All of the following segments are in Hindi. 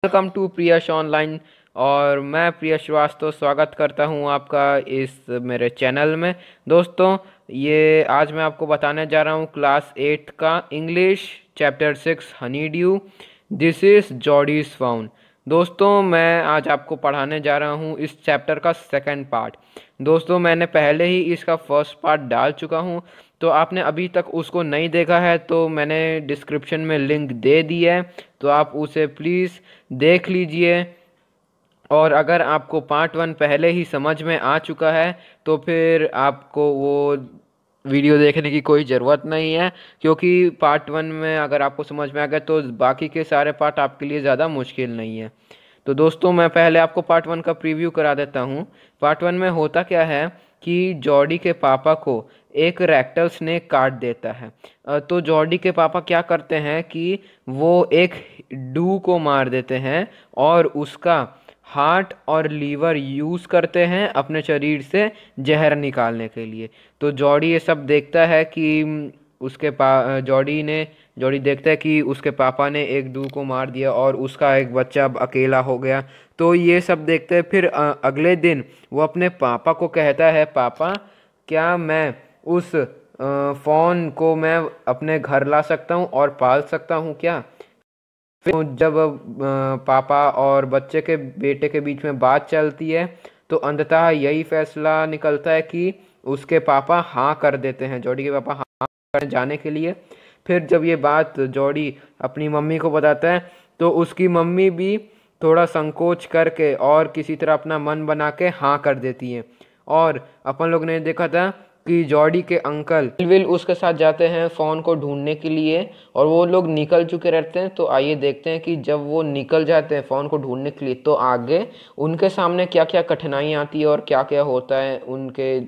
Welcome to प्रियश online. और मैं प्रियश श्रीवास्तव स्वागत करता हूं आपका इस मेरे चैनल में। दोस्तों, ये आज मैं आपको बताने जा रहा हूं क्लास 8 का English chapter 6 Honey due. This is Jodie's found. दोस्तों, मैं आज आपको पढ़ाने जा रहा हूं इस चैप्टर का सेकंड पार्ट। दोस्तों, मैंने पहले ही इसका फर्स्ट पार्ट डाल चुका हूं, तो आपने अभी तक उसको नहीं देखा है तो मैंने डिस्क्रिप्शन में लिंक दे दी है, तो आप उसे प्लीज़ देख लीजिए। और अगर आपको पार्ट 1 पहले ही समझ में आ चुका है तो फिर आपको वो वीडियो देखने की कोई ज़रूरत नहीं है, क्योंकि पार्ट 1 में अगर आपको समझ में आ गया तो बाकी के सारे पार्ट आपके लिए ज़्यादा मुश्किल नहीं है। तो दोस्तों, मैं पहले आपको पार्ट 1 का प्रीव्यू करा देता हूँ। पार्ट 1 में होता क्या है कि जॉडी के पापा को एक रैक्टल स्नेक काट देता है। तो जॉडी के पापा क्या करते हैं कि वो एक डू को मार देते हैं और उसका हार्ट और लीवर यूज़ करते हैं अपने शरीर से जहर निकालने के लिए। तो जॉडी ये सब देखता है कि उसके जॉडी देखता है कि उसके पापा ने एक डू को मार दिया और उसका एक बच्चा अब अकेला हो गया। तो ये सब देखते हैं। फिर अगले दिन वो अपने पापा को कहता है, पापा क्या मैं उस फ़ोन को मैं अपने घर ला सकता हूँ और पाल सकता हूँ क्या? फिर जब पापा और बच्चे के बेटे के बीच में बात चलती है तो अंततः यही फैसला निकलता है कि उसके पापा हाँ कर देते हैं, जॉडी के पापा हाँ कर जाने के लिए। फिर जब ये बात जॉडी अपनी मम्मी को बताता है तो उसकी मम्मी भी थोड़ा संकोच करके और किसी तरह अपना मन बना के हाँ कर देती है। और अपन लोग ने देखा था कि जॉडी के अंकल विल उसके साथ जाते हैं फ़ोन को ढूंढने के लिए, और वो लोग निकल चुके रहते हैं। तो आइए देखते हैं कि जब वो निकल जाते हैं फ़ोन को ढूंढने के लिए तो आगे उनके सामने क्या क्या कठिनाई आती है और क्या क्या होता है। उनके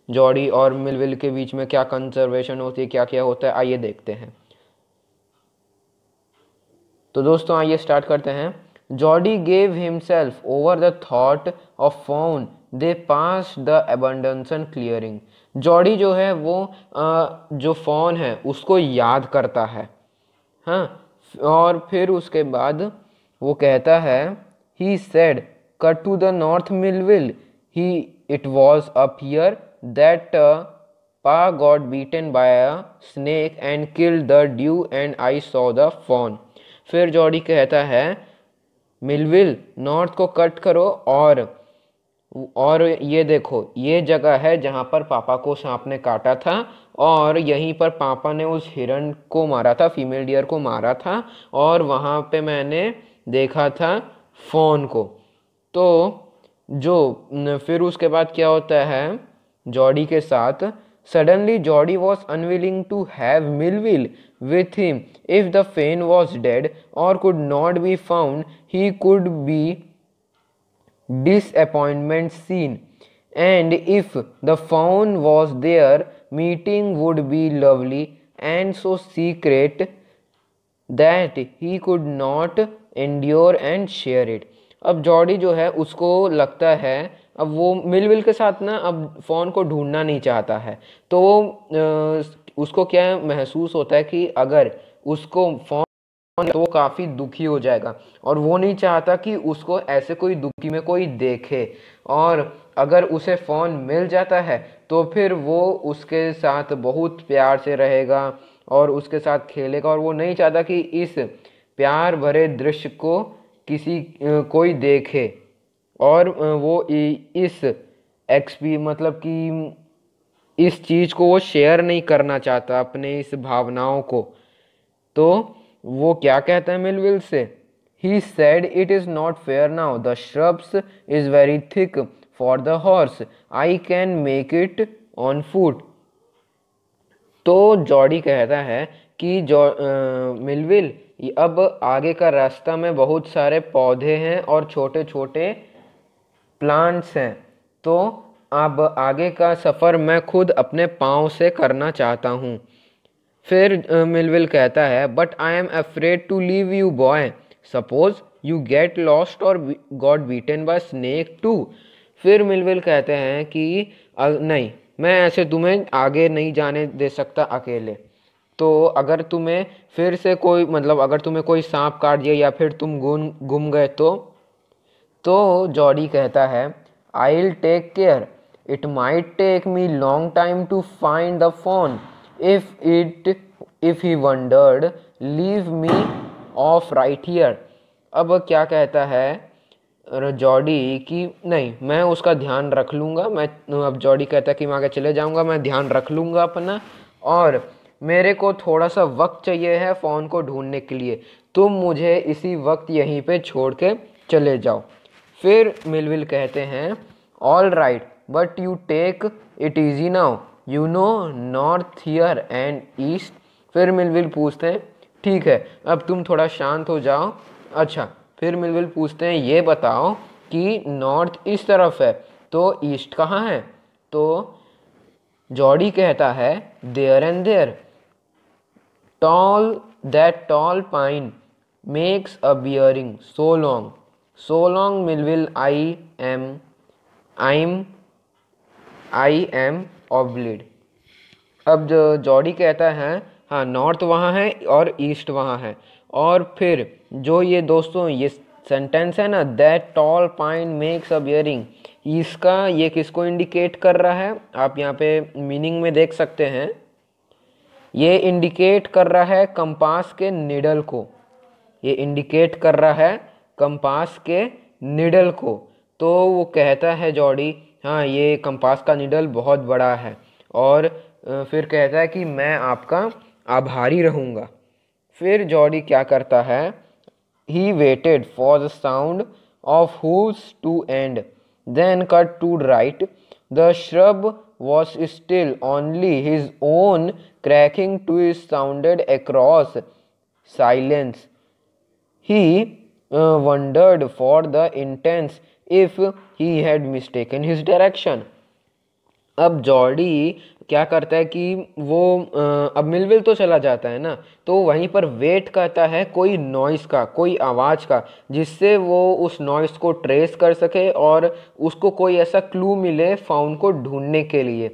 जॉडी और मिलविल के बीच में क्या कंसर्वेशन होती है, क्या क्या होता है, आइए देखते हैं। तो दोस्तों, आइए स्टार्ट करते हैं। Jody gave himself over the thought of found the path the abandoned clearing. Jody जो है वो जो फोन है उसको याद करता है। हाँ, और फिर उसके बाद वो कहता है, he said cut to the north Millwheel, he it was up here that pa got bitten by a snake and killed the doe and I saw the fawn. फिर जॉडी कहता है, मिलविल नॉर्थ को कट करो और ये देखो, ये जगह है जहाँ पर पापा को सांप ने काटा था और यहीं पर पापा ने उस हिरण को मारा था, फीमेल डियर को मारा था, और वहाँ पे मैंने देखा था फोन को। तो फिर उसके बाद क्या होता है जॉडी के साथ, suddenly Jody was unwilling to have Millwheel with him. If the fawn was dead or could not be found, he could be disappointment seen. And if the fawn was there, meeting would be lovely and so secret that he could not endure and share it. अब जॉडी जो है उसको लगता है, अब वो मिलविल के साथ ना अब फ़ोन को ढूंढना नहीं चाहता है। तो उसको क्या महसूस होता है कि अगर उसको फ़ोन तो वो काफ़ी दुखी हो जाएगा, और वो नहीं चाहता कि उसको ऐसे कोई दुखी में कोई देखे। और अगर उसे फ़ोन मिल जाता है तो फिर वो उसके साथ बहुत प्यार से रहेगा और उसके साथ खेलेगा, और वो नहीं चाहता कि इस प्यार भरे दृश्य को कोई देखे। और वो इस मतलब कि इस चीज़ को वो शेयर नहीं करना चाहता, अपने इस भावनाओं को। तो वो क्या कहता है मिलविल से, he said it is not fair now, the shrubs is very thick for the horse, I can make it on foot. तो जॉडी कहता है कि मिलविल, अब आगे का रास्ता में बहुत सारे पौधे हैं और छोटे छोटे प्लांट्स हैं, तो अब आगे का सफ़र मैं खुद अपने पाँव से करना चाहता हूँ। फिर मिलविल कहता है, but I am afraid to leave you boy, suppose you get lost or got bitten by snake too. फिर मिलविल कहते हैं कि नहीं, मैं ऐसे तुम्हें आगे नहीं जाने दे सकता अकेले। तो अगर तुम्हें फिर से कोई मतलब अगर तुम्हें कोई सांप काट दिया या फिर तुम गुम गए तो जॉडी कहता है I will take care, it might take me long time to find the fawn, if he wandered leave me off right here. अब क्या कहता है जॉडी कि नहीं, मैं उसका ध्यान रख लूँगा। मैं अब जॉडी कहता है कि मैं आगे चले जाऊँगा, मैं ध्यान रख लूँगा अपना, और मेरे को थोड़ा सा वक्त चाहिए है फ़ोन को ढूंढने के लिए, तुम मुझे इसी वक्त यहीं पे छोड़ के चले जाओ। फिर मिलविल कहते हैं all right but you take it easy now, you know north here and east. फिर मिलविल पूछते हैं ठीक है, अब तुम थोड़ा शांत हो जाओ। अच्छा, फिर मिलविल पूछते हैं ये बताओ कि नॉर्थ इस तरफ है तो ईस्ट कहाँ है। तो जॉडी कहता है there and there, that tall pine makes a bearing so long Melville, I am obliged। अब जो जॉडी कहता है हाँ नॉर्थ वहाँ है और ईस्ट वहाँ है, और फिर जो ये दोस्तों ये सेंटेंस है ना that toll pine makes a bearing, इसका ये किसको इंडिकेट कर रहा है आप यहाँ पे मीनिंग में देख सकते हैं। ये इंडिकेट कर रहा है कंपास के निडल को, ये इंडिकेट कर रहा है कंपास के निडल को। तो वो कहता है जॉडी हाँ ये कंपास का निडल बहुत बड़ा है, और फिर कहता है कि मैं आपका आभारी रहूँगा। फिर जॉडी क्या करता है he waited for the sound of hooves to end then cut to right, the shrub was still, only his own cracking twist sounded across silence. He wondered for the intense if he had mistaken his direction। अब जॉडी क्या करता है कि वो अब मिलविल तो चला जाता है ना, तो वहीं पर वेट करता है कोई नॉइस का, कोई आवाज़ का, जिससे वो उस नॉइस को ट्रेस कर सके और उसको कोई ऐसा क्लू मिले फाउंड को ढूंढने के लिए।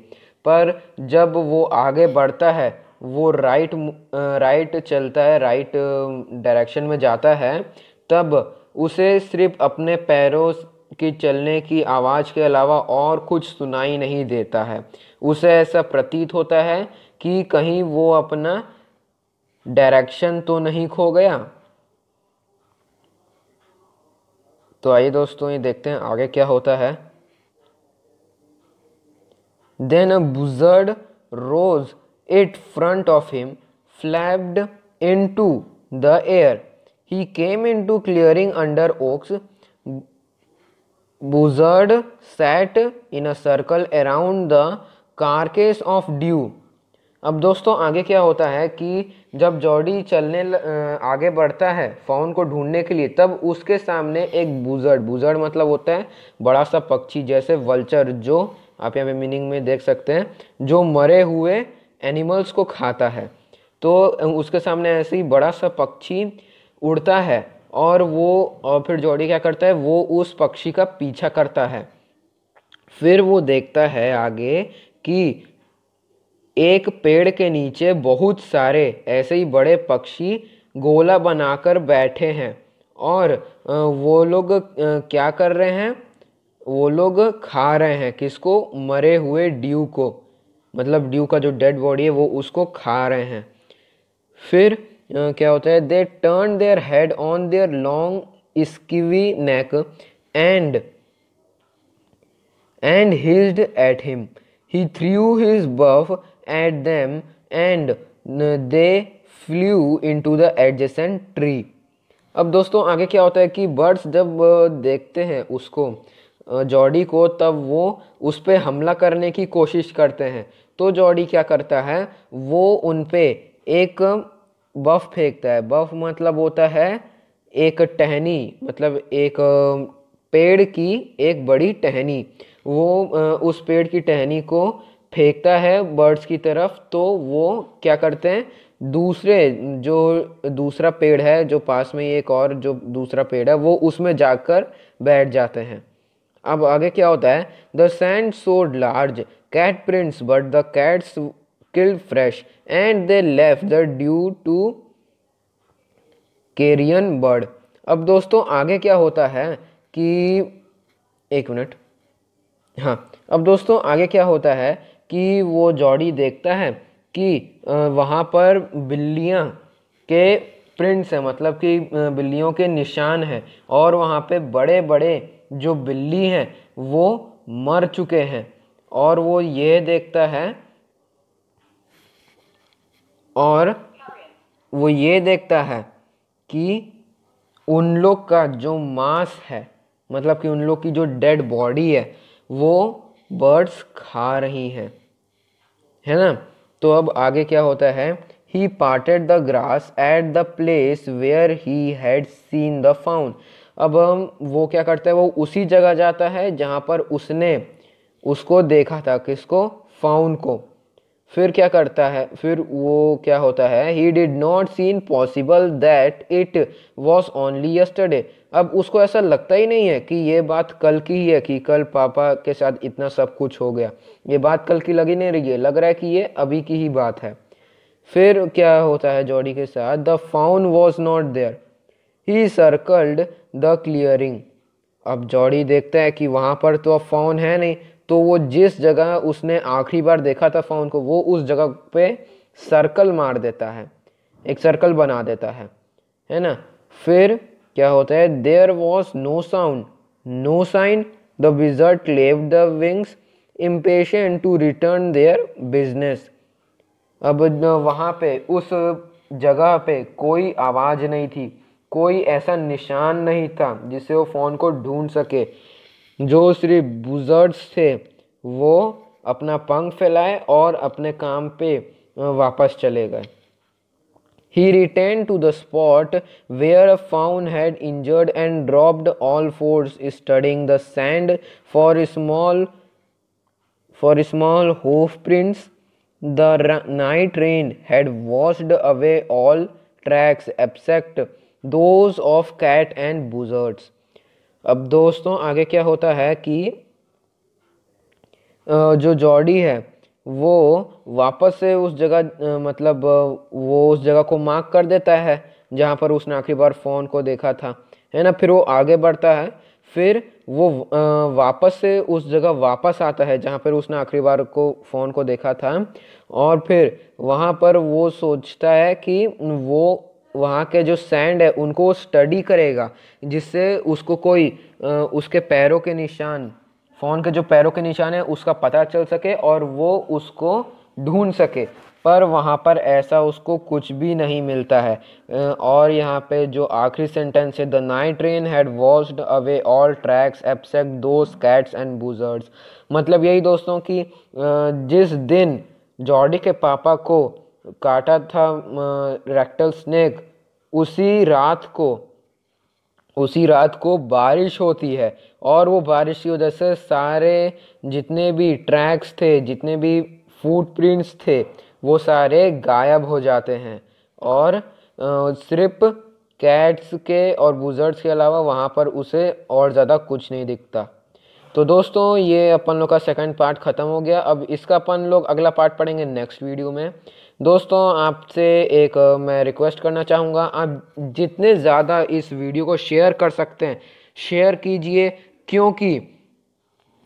पर जब वो आगे बढ़ता है, वो राइट चलता है, राइट डायरेक्शन में जाता है, तब उसे सिर्फ अपने पैरों की चलने की आवाज़ के अलावा और कुछ सुनाई नहीं देता है। उसे ऐसा प्रतीत होता है कि कहीं वो अपना डायरेक्शन तो नहीं खो गया। तो आइए दोस्तों ये देखते हैं आगे क्या होता है। Then a buzzard rose in front of him, flapped into the air. He came into clearing under oaks. Buzzard sat in a circle around the carcass of dew। अब दोस्तों आगे क्या होता है कि जब जॉडी चलने आगे बढ़ता है फाउन को ढूंढने के लिए, तब उसके सामने एक बुज़र्ड मतलब होता है बड़ा सा पक्षी, जैसे वल्चर, जो आप यहाँ पे मीनिंग में देख सकते हैं, जो मरे हुए एनिमल्स को खाता है। तो उसके सामने ऐसे ही बड़ा सा पक्षी उड़ता है, और फिर जॉडी क्या करता है, वो उस पक्षी का पीछा करता है। फिर वो देखता है आगे कि एक पेड़ के नीचे बहुत सारे ऐसे ही बड़े पक्षी गोला बनाकर बैठे हैं, और वो लोग क्या कर रहे हैं, वो लोग खा रहे हैं किसको, मरे हुए ड्यू को, मतलब ड्यू का जो डेड बॉडी है वो उसको खा रहे हैं। फिर क्या होता है, they turn their head on their long skinny neck and hissed at him, he threw his buff at them and they flew into the adjacent tree। अब दोस्तों आगे क्या होता है कि बर्ड्स जब देखते हैं उसको, जॉडी को, तब वो उस पर हमला करने की कोशिश करते हैं। तो जॉडी क्या करता है, वो उन पे एक बफ फेंकता है। बफ मतलब होता है एक टहनी, मतलब एक पेड़ की एक बड़ी टहनी। वो उस पेड़ की टहनी को फेंकता है बर्ड्स की तरफ, तो वो क्या करते हैं, दूसरा पेड़ है जो पास में एक और जो दूसरा पेड़ है वो उसमें जाकर बैठ जाते हैं। अब आगे क्या होता है, the sand saw large cat prints but the cats killed fresh and they left the due to carrion bird। अब दोस्तों आगे क्या होता है कि एक मिनट, हाँ, अब दोस्तों आगे क्या होता है कि वो जॉडी देखता है कि वहाँ पर बिल्लियाँ के प्रिंट्स हैं, मतलब कि बिल्लियों के निशान हैं, और वहाँ पे बड़े बड़े जो बिल्ली हैं वो मर चुके हैं। और वो ये देखता है, और वो ये देखता है कि उन लोग का जो मांस है, मतलब कि उन लोग की जो डेड बॉडी है वो बर्ड्स खा रही हैं, है ना। तो अब आगे क्या होता है, he parted the grass at the place where he had seen the fawn. अब वो क्या करता है, वो उसी जगह जाता है जहाँ पर उसने उसको देखा था, किसको, फाउन को। फिर क्या करता है, फिर वो क्या होता है, he did not seen possible that it was only yesterday. अब उसको ऐसा लगता ही नहीं है कि ये बात कल की ही है, कि कल पापा के साथ इतना सब कुछ हो गया, ये बात कल की लग ही नहीं रही है, लग रहा है कि ये अभी की ही बात है। फिर क्या होता है जॉडी के साथ, the fawn was not there, he circled the clearing. अब जॉडी देखता है कि वहाँ पर तो अब फाउन है नहीं, तो वो जिस जगह उसने आखिरी बार देखा था फाउन को, वो उस जगह पे सर्कल मार देता है, एक सर्कल बना देता है ना। फिर क्या होता है, there was no sound no sign, the wizard cleaved the wings impatient to return their business. अब वहाँ पे उस जगह पे कोई आवाज़ नहीं थी, कोई ऐसा निशान नहीं था जिससे वो फ़ोन को ढूंढ सके। जो सिर्फ बुज़र्ड्स थे वो अपना पंख फैलाए और अपने काम पे वापस चले गए। He returned to the spot where a fawn had injured and dropped all fours, studying the sand for small hoof prints. The night rain had washed away all tracks except those of cat and buzzards। अब दोस्तों आगे क्या होता है कि जो जॉडी है वो वापस से उस जगह मतलब वो उस जगह को मार्क कर देता है जहाँ पर उसने आखिरी बार फ़ोन को देखा था, है ना। फिर वो आगे बढ़ता है, फिर वो वापस से उस जगह वापस आता है जहाँ पर उसने आखिरी बार को फ़ोन को देखा था, और फिर वहाँ पर वो सोचता है कि वो वहाँ के जो सैंड है उनको स्टडी करेगा, जिससे उसको कोई उसके पैरों के निशान, फ़ोन के जो पैरों के निशान है उसका पता चल सके और वो उसको ढूंढ सके। पर वहाँ पर ऐसा उसको कुछ भी नहीं मिलता है। और यहाँ पे जो आखिरी सेंटेंस है, the night rain had washed away all tracks except those cats and buzzards. मतलब यही दोस्तों कि जिस दिन जॉडी के पापा को काटा था रेक्टल स्नेक, उसी रात को बारिश होती है, और वो बारिश की वजह से सारे जितने भी ट्रैक्स थे, जितने भी फुटप्रिंट्स थे, वो सारे गायब हो जाते हैं, और सिर्फ कैट्स के और बुज़र्ड्स के अलावा वहाँ पर उसे और ज़्यादा कुछ नहीं दिखता। तो दोस्तों ये अपन लोग का सेकंड पार्ट ख़त्म हो गया। अब इसका अपन लोग अगला पार्ट पढ़ेंगे नेक्स्ट वीडियो में। दोस्तों आपसे एक मैं रिक्वेस्ट करना चाहूँगा, आप जितने ज़्यादा इस वीडियो को शेयर कर सकते हैं शेयर कीजिए, क्योंकि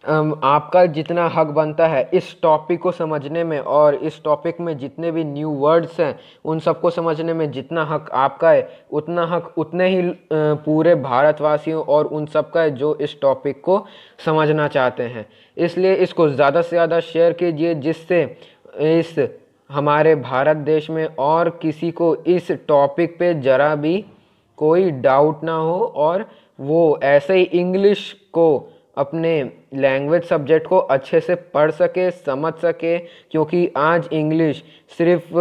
आपका जितना हक बनता है इस टॉपिक को समझने में, और इस टॉपिक में जितने भी न्यू वर्ड्स हैं उन सबको समझने में जितना हक आपका है, उतना हक उतने ही पूरे भारतवासियों और उन सब का है जो इस टॉपिक को समझना चाहते हैं। इसलिए इसको ज़्यादा से ज़्यादा शेयर कीजिए, जिससे इस हमारे भारत देश में और किसी को इस टॉपिक पे ज़रा भी कोई डाउट ना हो, और वो ऐसे ही इंग्लिश को अपने लैंग्वेज सब्जेक्ट को अच्छे से पढ़ सके, समझ सके, क्योंकि आज इंग्लिश सिर्फ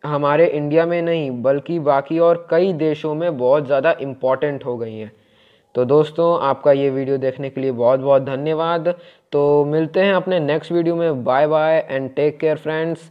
हमारे इंडिया में नहीं बल्कि बाकी और कई देशों में बहुत ज़्यादा इम्पॉर्टेंट हो गई है। तो दोस्तों आपका ये वीडियो देखने के लिए बहुत बहुत धन्यवाद। तो मिलते हैं अपने नेक्स्ट वीडियो में। Bye bye and take care friends.